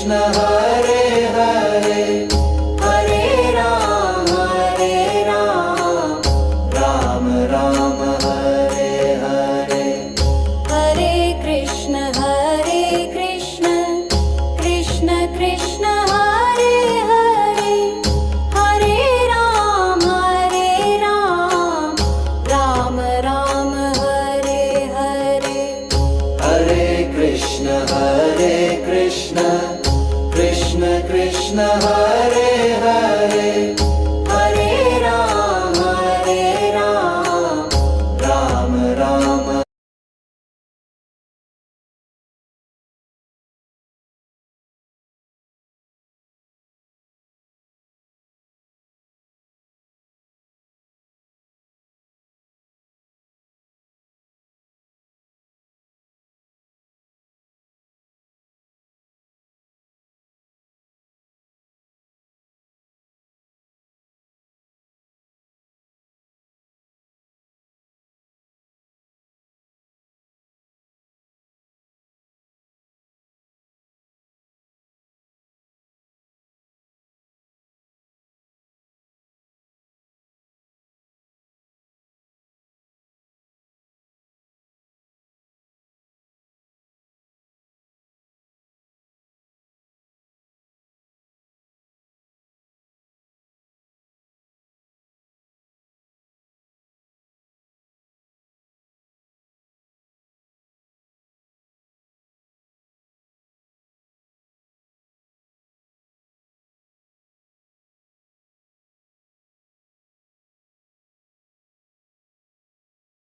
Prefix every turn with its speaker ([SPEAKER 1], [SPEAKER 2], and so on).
[SPEAKER 1] Krishna Hare Hare Hare Ram Ram Ram Hare Hare
[SPEAKER 2] Hare Krishna Krishna Krishna Hare Hare Hare Ram Ram Ram Hare Hare
[SPEAKER 1] Hare Krishna Krishna Krishna Hare